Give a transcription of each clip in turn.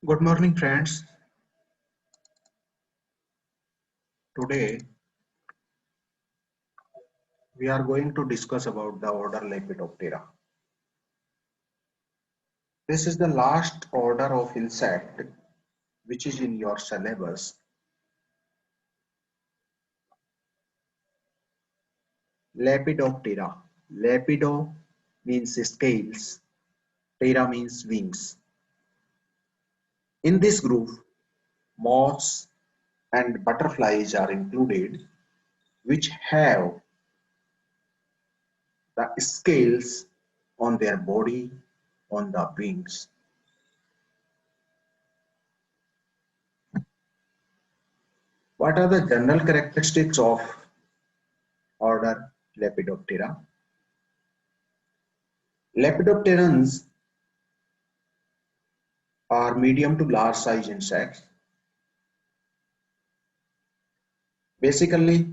Good morning, friends. Today we are going to discuss about the order Lepidoptera. This is the last order of insect which is in your syllabus. Lepidoptera. Lepido means scales, ptera means wings. In this group, moths and butterflies are included, which have the scales on their body, on the wings. What are the general characteristics of order Lepidoptera? Lepidopterans are medium to large size insects. Basically,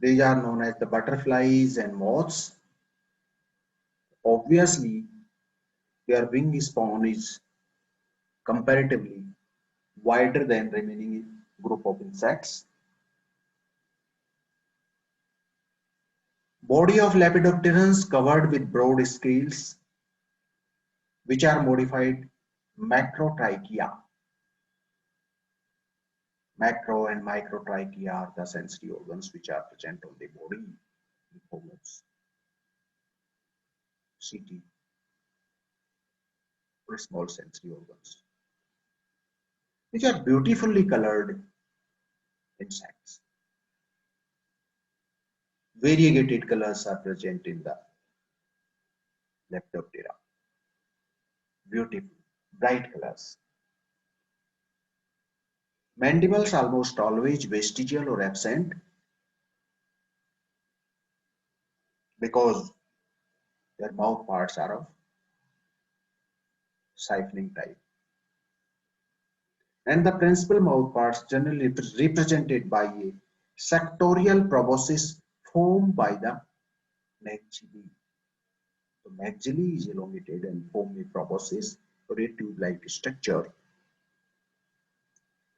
these are known as the butterflies and moths. Obviously, their wing span is comparatively wider than remaining group of insects. Body of Lepidopterans covered with broad scales, which are modified macrotrichia. Macro and microtrichia are the sensory organs which are present on the body in form of CT or small sensory organs. Which are beautifully colored insects. Variegated colors are present in the Lepidoptera. Beautiful, bright colors. Mandibles almost always vestigial or absent because their mouth parts are of siphoning type. And the principal mouth parts generally represented by a sectorial proboscis formed by the maxilla. The maxilla is elongated and form a proboscis or a tube-like structure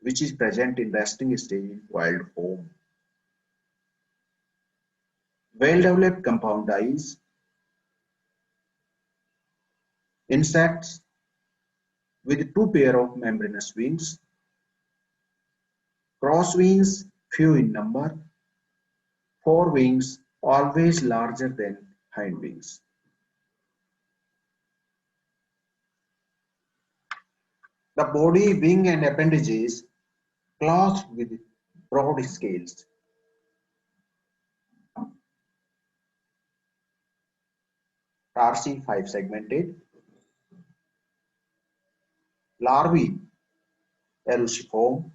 which is present in resting stage in coiled form. Well-developed compound eyes. Insects with two pair of membranous wings. Cross wings few in number. Fore wings always larger than hind wings. The body, wing and appendages clothed with broad scales. Tarsi 5 segmented. Larvae eruciform,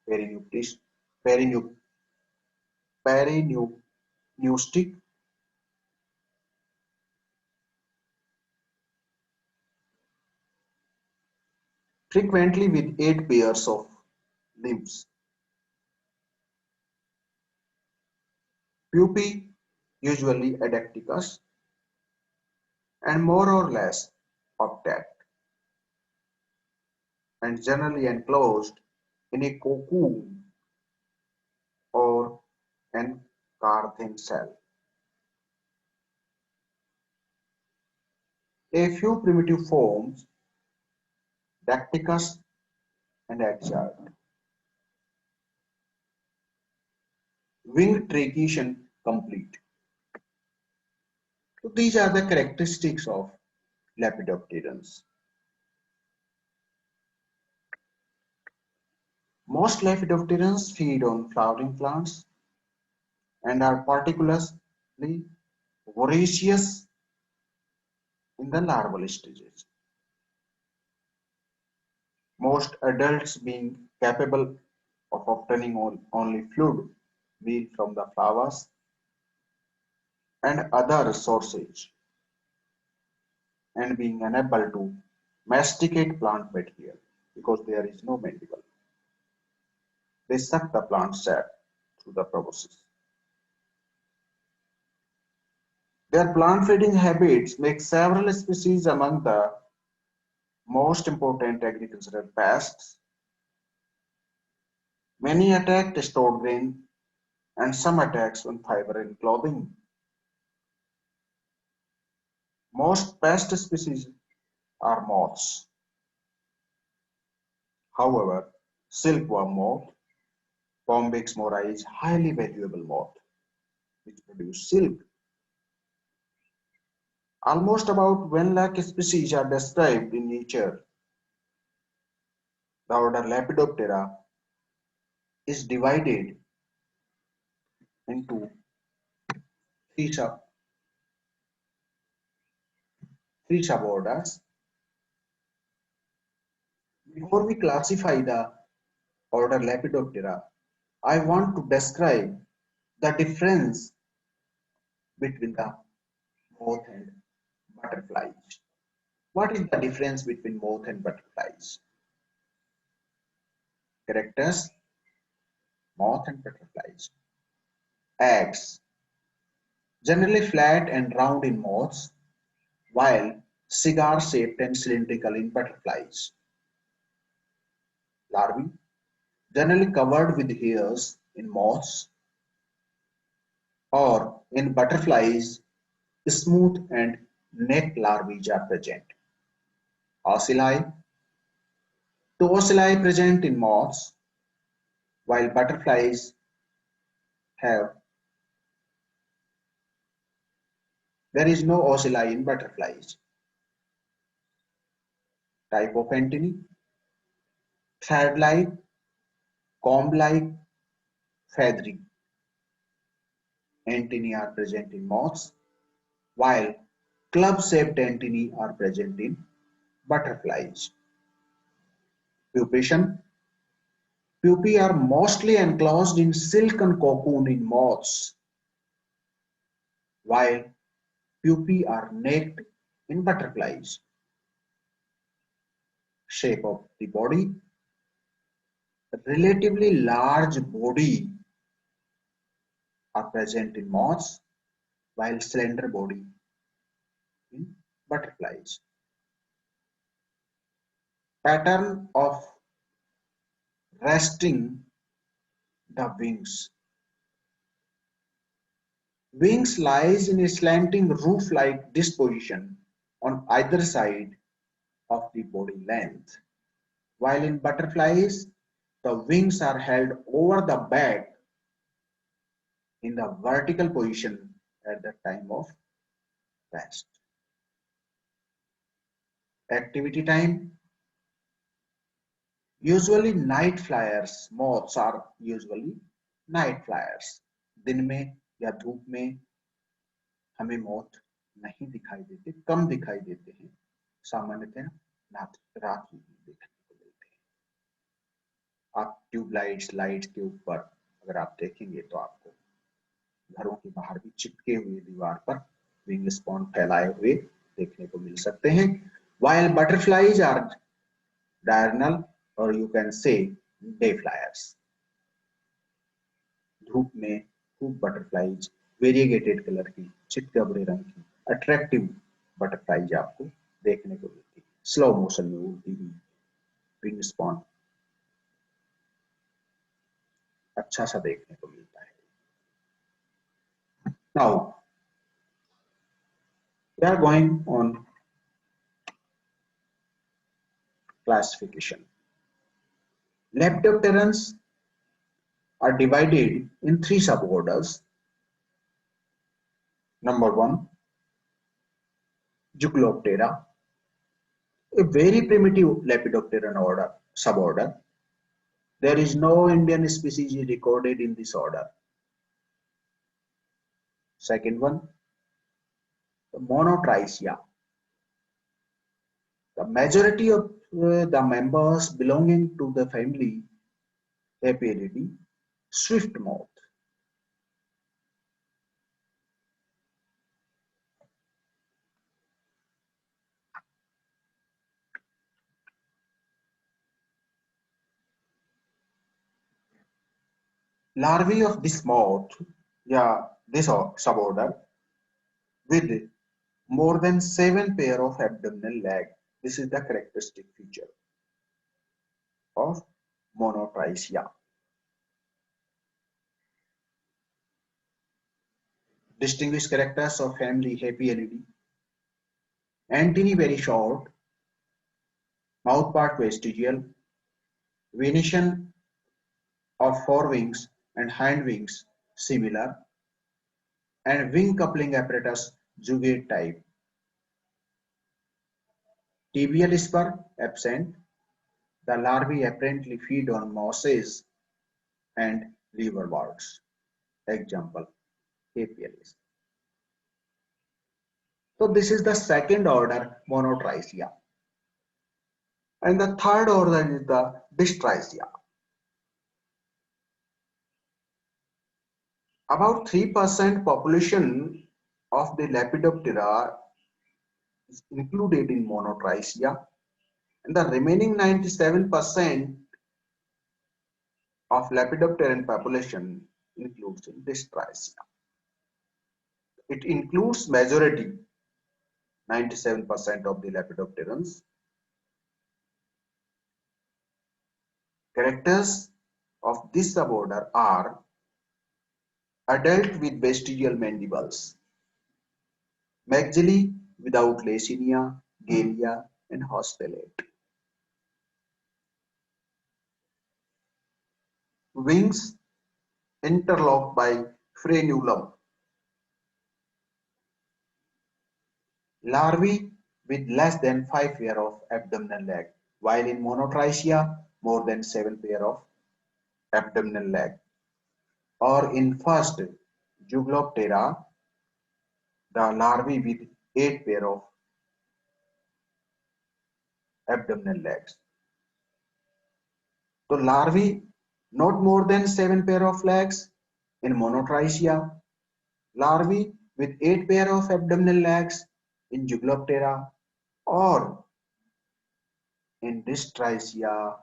perinucleus, perinucleustic, frequently with 8 pairs of limbs. Pupae usually adacticus and more or less octet and generally enclosed in a cocoon or an Carthen cell. A few primitive forms, Dactycus and Exart. Wing trachation complete. So these are the characteristics of Lepidopterans. Most Lepidopterans feed on flowering plants and are particularly voracious in the larval stages. Most adults being capable of obtaining only fluid meal from the flowers and other sources and being unable to masticate plant material because there is no mandible. They suck the plant sap through the proboscis. Their plant feeding habits make several species among the Most important agricultural pests. Many attack stored grain and some attacks on fiber and clothing. Most pest species are moths. However, silkworm moth, Bombyx mora is highly valuable moth which produce silk. Almost about 1 lakh species are described in nature. The order Lepidoptera is divided into three, sub, three suborders. Before we classify the order Lepidoptera, I want to describe the difference between the moth and butterflies. What is the difference between moth and butterflies? Characters, moth and butterflies. Eggs, generally flat and round in moths, while cigar-shaped and cylindrical in butterflies. Larvae, generally covered with hairs in moths, or in butterflies, smooth and neck larvae are present. Ocelli, two ocelli present in moths, while butterflies have, there is no ocelli in butterflies. Type of antennae, thread-like, comb-like, feathery. Antennae are present in moths, while club-shaped antennae are present in butterflies. Pupation. Pupae are mostly enclosed in silken cocoon in moths, while pupae are naked in butterflies. Shape of the body. Relatively large body are present in moths, while slender body in butterflies. Pattern of resting the wings. Wings lies in a slanting roof-like disposition on either side of the body length, while in butterflies, the wings are held over the back in the vertical position at the time of rest. Activity time. Usually night flyers, moths are usually night flyers. दिन में या धूप में हमें moth नहीं दिखाई देते, कम दिखाई देते हैं, सामान्यतः रात में देखने को मिलते हैं. आप ट्यूबलाइट्स लाइट्स के ऊपर अगर आप देखेंगे तो आपको घरों के बाहर भी चिपके हुए दीवार पर विंग स्पॉन फैलाए हुए देखने को मिल सकते हैं. While butterflies are diurnal or you can say day flyers. धूप में खूब बटरफ्लाइज वेरिएगेटेड कलर की चितकबरे रंग की अट्रैक्टिव बटरफ्लाइज आपको देखने को मिलती है. स्लो मोशन में उड़ती हुई विंग स्पॉन अच्छा सा देखने को मिलता है. Now we are going on classification. Lepidopterans are divided in three suborders. Number one, Juguloptera, a very primitive Lepidopteran order, suborder. There is no Indian species recorded in this order. Second one, the Monotricia. The majority of the members belonging to the family Apiaridae, swift moth. Larvae of this moth, yeah, this suborder, with more than 7 pair of abdominal legs This is the characteristic feature of monotrichia. Distinguished characters of family Hapielidae. Antennae very short, mouth part vestigial, venation of forewings and hind wings similar, and wing coupling apparatus jugate type. Tibial spur absent. The larvae apparently feed on mosses and liverworts. Example, Apialis. So this is the second order monotrichia. And the third order is the dystrichia. About 3% population of the Lepidoptera is included in monotrichia, and the remaining 97% of Lepidopteran population includes in dystrichia. It includes majority, 97% of the Lepidopterans. Characters of this suborder are adult with vestigial mandibles, Magzili without Leysinia, Gallia, and Hostellate. Wings interlocked by frenulum. Larvae with less than 5 pair of abdominal leg, while in monotrichia more than 7 pair of abdominal leg. Or in first Jugloptera, the larvae with 8 pair of abdominal legs. So larvae not more than 7 pair of legs in monotrichia, larvae with 8 pair of abdominal legs in Jugloptera, or in dystrichia,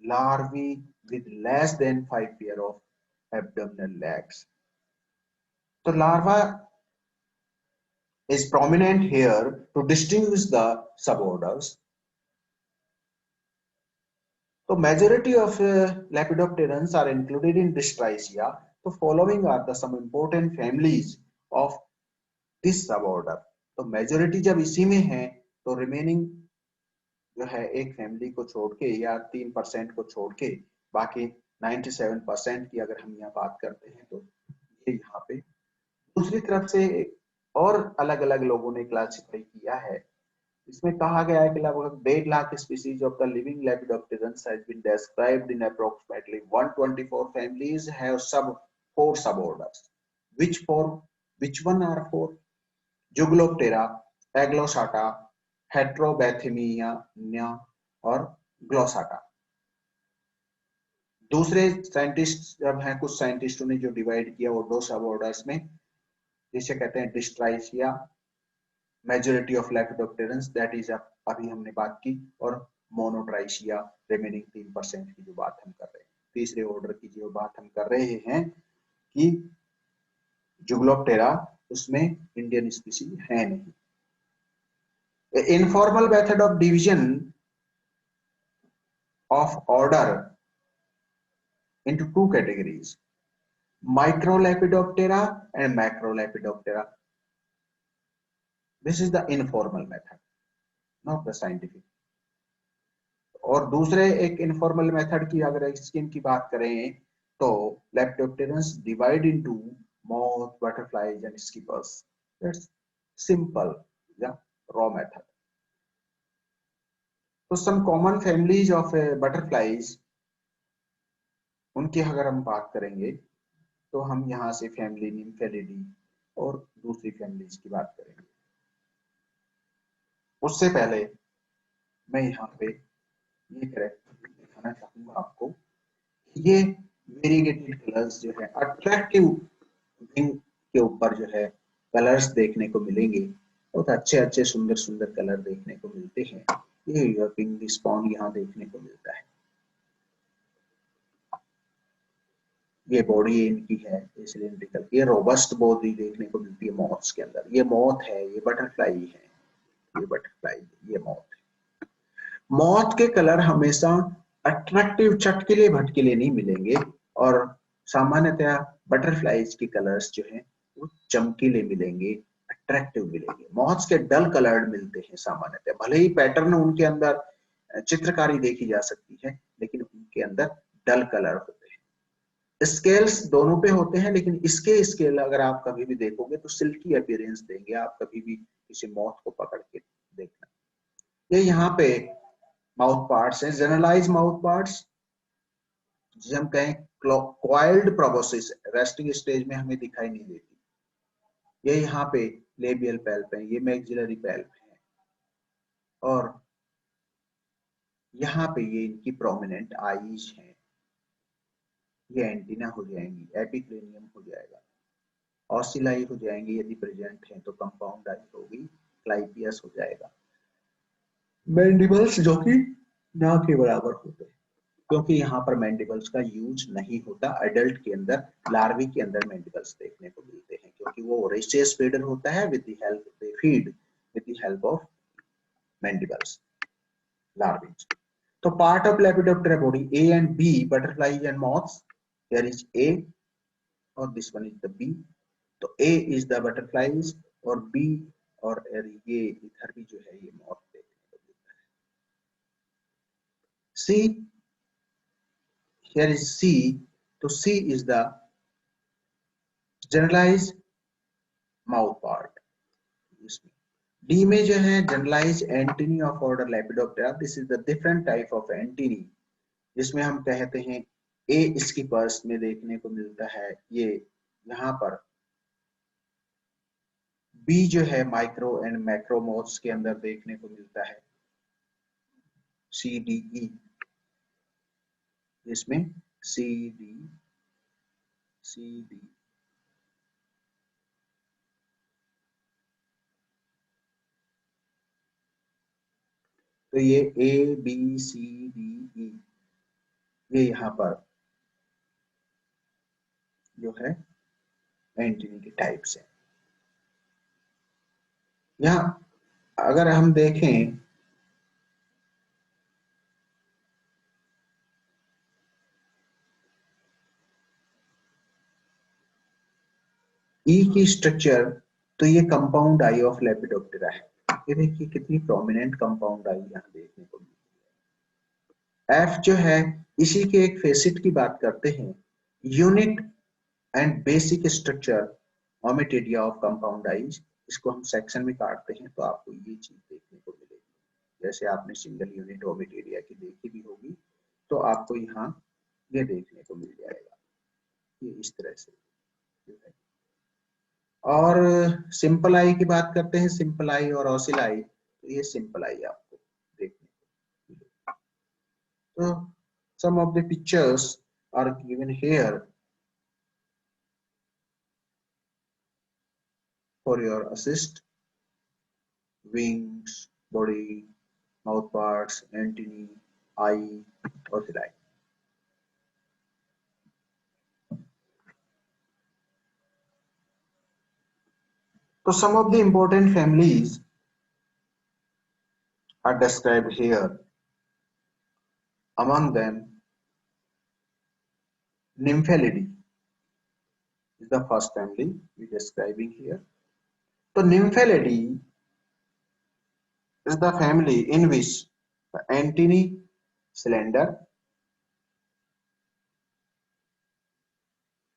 larvae with less than 5 pair of abdominal legs. So larva is prominent here to distinguish the suborders. So majority of Lepidopterans are included in dystrichia. So following are the some important families of this suborder. तो majority जब इसी में है तो remaining जो है एक family को छोड़ के या 3% को छोड़ के बाकी 97% की अगर हम यहाँ बात करते हैं तो ये यहाँ पे दूसरी तरफ से और अलग अलग लोगों ने क्लासिफाई किया है। इसमें कहा गया है कि लगभग 1.5 lakh species of the living Lepidopterans has been described in approximately 124 families have four suborders. Which one are four? Jugloptera, Aglosata, Heterobathemia और Glossata. दूसरे साइंटिस्ट जब हैं कुछ साइंटिस्टों ने जो डिवाइड किया वो दो सब ऑर्डर्स में, जिसे कहते हैं डिस्ट्राइसिया, मेजॉरिटी ऑफ लेपिडोप्टेरन्स दैट इज अभी हमने बात की, और मोनोट्राइसिया रिमेनिंग 3% की जो बात हम कर रहे हैं। तीसरे ऑर्डर की जो बात हम कर रहे हैं कि जुगलोप्टेरा उसमें इंडियन स्पीसीज है नहीं। Informal method of division of order into two categories, Microlepidoptera and Macrolepidoptera. This is the informal method, not the scientific. और दूसरे एक informal method की अगर स्कीम की बात करें तो Lepidopterans divide into moth, butterflies and skippers. That's simple, yeah, raw method. So some common families of butterflies, उनकी अगर हम बात करेंगे तो हम यहाँ से फैमिली निम्फेलिडी और दूसरी फैमिलीज की बात करेंगे। उससे पहले मैं यहाँ पे ये करेक्ट दिखाना चाहूंगा आपको, ये वेरीगेटेड कलर्स जो है अट्रैक्टिव विंग के ऊपर जो है कलर्स देखने को मिलेंगे, बहुत अच्छे अच्छे सुंदर सुंदर कलर देखने को मिलते हैं। ये विंग स्पॉन यहाँ देखने को मिलता है। ये बॉडी इनकी है सिलिंड्रिकल, ये रोबस्ट बॉडी देखने को मिलती है मॉथ्स के अंदर। ये मॉथ है, ये बटरफ्लाई है, ये बटरफ्लाई, ये मॉथ है। मौत के कलर हमेशा अट्रैक्टिव चटकीले भटकीले नहीं मिलेंगे, और सामान्यतया बटरफ्लाईज के कलर्स जो हैं वो चमकीले मिलेंगे, अट्रैक्टिव मिलेंगे। मॉथ्स के डल कलर्ड मिलते हैं सामान्यतः, भले ही पैटर्न उनके अंदर चित्रकारी देखी जा सकती है, लेकिन उनके अंदर डल कलर होते हैं। स्केल्स दोनों पे होते हैं, लेकिन इसके स्केल अगर आप कभी भी देखोगे तो सिल्की अपीयरेंस देंगे। आप कभी भी किसी मॉथ को पकड़ के देखना। ये यहाँ पे माउथ पार्ट्स हैं, जनरलाइज माउथ पार्ट्स, जिसे हम कहें क्वाइल्ड प्रोबोसिस, रेस्टिंग स्टेज में हमें दिखाई नहीं देती। ये यहाँ पे लेबियल पैल्प है, ये मैक्सिलरी पैल्प है, और यहाँ पे ये इनकी प्रोमिनेंट आईज हैं। ये एंटीना हो जाएंगी, एपिक्लेनियम हो जाएगा, ऑसिलाई हो जाएंगे यदि प्रेजेंट है तो, कंपाउंड आई होगी, क्लाइपियस हो जाएगा, मैंडिबल्स जो कि ना के बराबर होते हैं, क्योंकि यहाँ पर मैंडिबल्स का यूज नहीं होता। एडल्ट के अंदर, लार्वी के अंदर मैंडिबल्स देखने को मिलते हैं, क्योंकि वो वोरेशियस फीडर होता है, with the help they feed with the help of mandibles, larvae. तो part of lepidoptera body, A and B, butterflies and moths, here is A और this one is the B. तो A is the butterflies और B, और ये इधर भी जो है ये मॉथ देखने को मिलता है। सी, here is C, तो C is the generalized mouth part। इसमें D में जो है generalized antony of order Lepidoptera, this is the different type of antony, जिसमें हम कहते हैं A इसकी पर्स में देखने को मिलता है, ये यहाँ पर B जो है माइक्रो एंड मैक्रोमोथ्स के अंदर देखने को मिलता है, CDE, इसमें CD, CD, तो ये ABCDE, ये यहाँ पर जो है एंटीनी के टाइप्स है। यहाँ अगर हम देखें ई की स्ट्रक्चर, तो ये कंपाउंड आई ऑफ लेपिडोप्टेरा है। ये देखिए कितनी प्रोमिनेंट कंपाउंड आई यहाँ देखने को मिलती है। एफ जो है, इसी के एक फेसिट की बात करते हैं, unit and basic structure ommatidia of compound eyes. इसको हम सेक्शन में काटते हैं तो आपको ये चीज देखने को मिलेगी। जैसे आपने सिंगल यूनिट ओमेटेडिया की देखी भी होगी, तो आपको यहाँ ये देखने को मिल जाएगा, ये इस तरह से जो है। और सिंपल आई की बात करते हैं, सिंपल आई और ऑसिल आई, तो ये सिंपल आई आपको देखने को मिलेगा। तो some of the pictures are given here for your assist: wings, body, mouth parts, antennae, eye, ocelli. So some of the important families are described here. Among them, Nymphalidae is the first family we are describing here. So Nymphalidae is the family in which the antennae slender,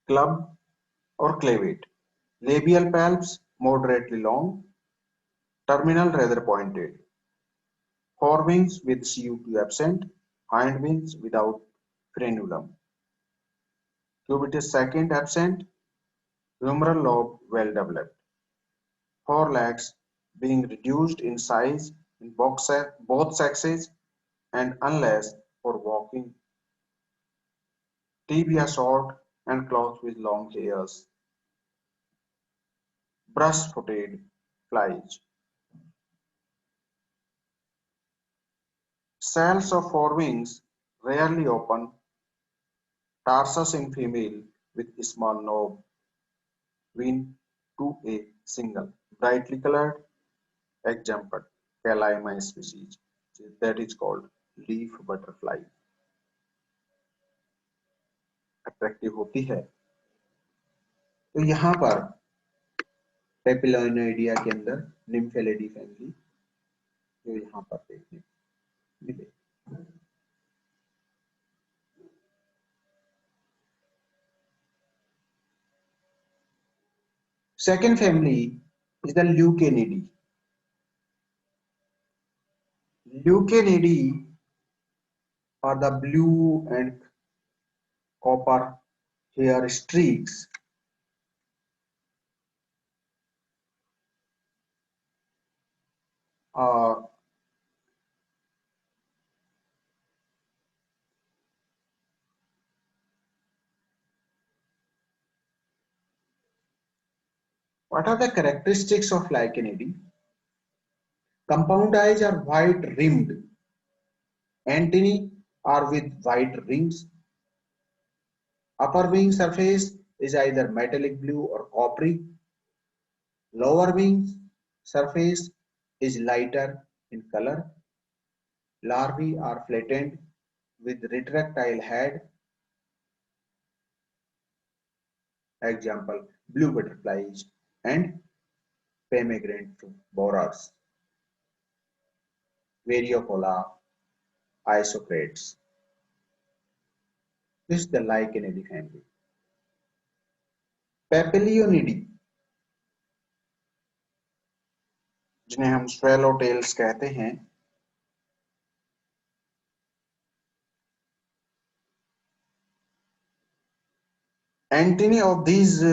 club or clavate, labial palps moderately long, terminal rather pointed, forewings with CU2 absent, hind wings without frenulum, cubitus second absent, humeral lobe well developed, forelegs being reduced in size in both sexes and unless for walking, tibia short and clothed with long hairs, brush-footed flies. Cells of forewings rarely open, tarsus in female with small knob, wing to a single, brightly colored, exempted, Calaima species. that is called leaf butterfly attractive होती है। तो यहाँ पर पेपिलोनिडिया के अंदर निम्फेलिडी family जो यहाँ पर देखने मिले। Second family is the Leucanidae. Leucanidae are the blue and copper hair streaks. Uh, what are the characteristics of Leucanidae? Compound eyes are white rimmed. Antennae are with white rings. Upper wing surface is either metallic blue or coppery. Lower wing surface is lighter in color. Larvae are flattened with retractile head. Example, blue butterflies and pomegranate borers, variocola, isocrates. This is the Lycaenidae family. Papilionidae, जिन्हें हम swallowtails कहते हैं, antennae of these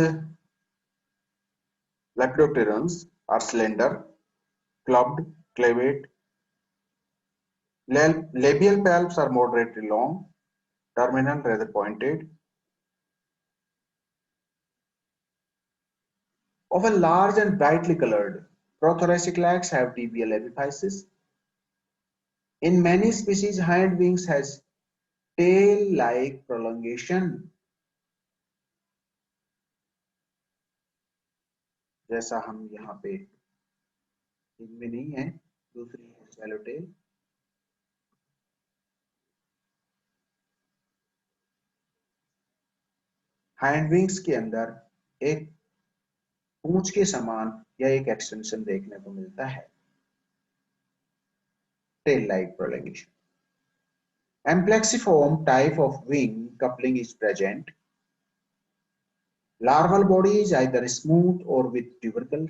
lepidopterans are slender, clubbed, clavate. Labial palps are moderately long, terminal rather pointed. Often large and brightly colored. Prothoracic legs have tibial epiphysis. In many species, hind wings has tail-like prolongation. जैसा हम यहाँ पे इनमें नहीं है, दूसरी है swallowtail. Hind wings के अंदर एक पूंछ के समान या एक एक्सटेंशन देखने को मिलता है, tail like prolongation. Amplexiform type of wing coupling is present. Larval body is either smooth or with tubercle.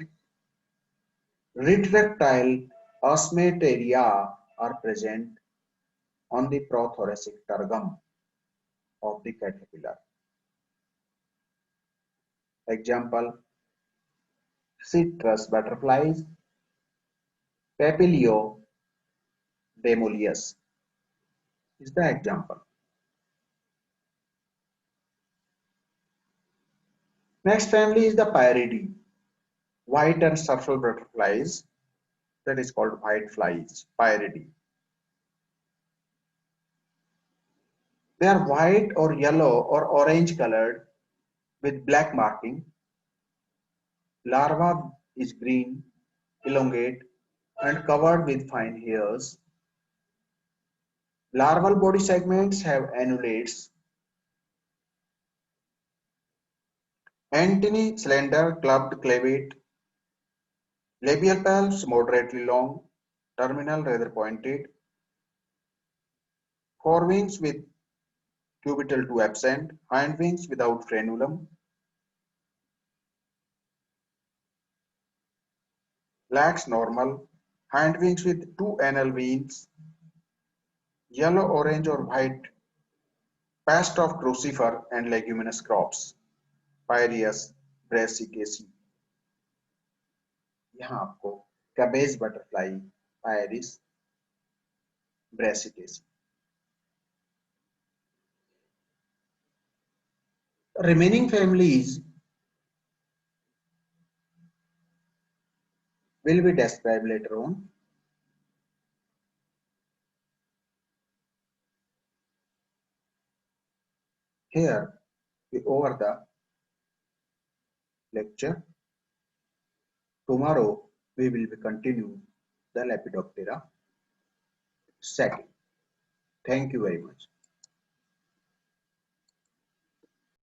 Retractile osmeteria are present on the prothoracic tergum of the caterpillar. Example, citrus butterflies, Papilio demoleus is the example. Next family is the Pieridae, white and surface butterflies, that is called white flies, Pieridae. They are white or yellow or orange colored with black marking. Larva is green, elongate and covered with fine hairs. Larval body segments have annulates. Antennae slender, clubbed, clavate. Labial palps moderately long, terminal rather pointed. Forewings with cubital 2 absent, hind wings without frenulum. Legs normal, hind wings with 2 anal veins. Yellow, orange or white past of crucifer and leguminous crops. Piraeus brassicaceae. यहाँ आपको cabbage butterfly, Piraeus brassicaceae. Remaining families will be described later on. Here we over the lecture. Tomorrow we will be continue the Lepidoptera. setting. Thank you very much.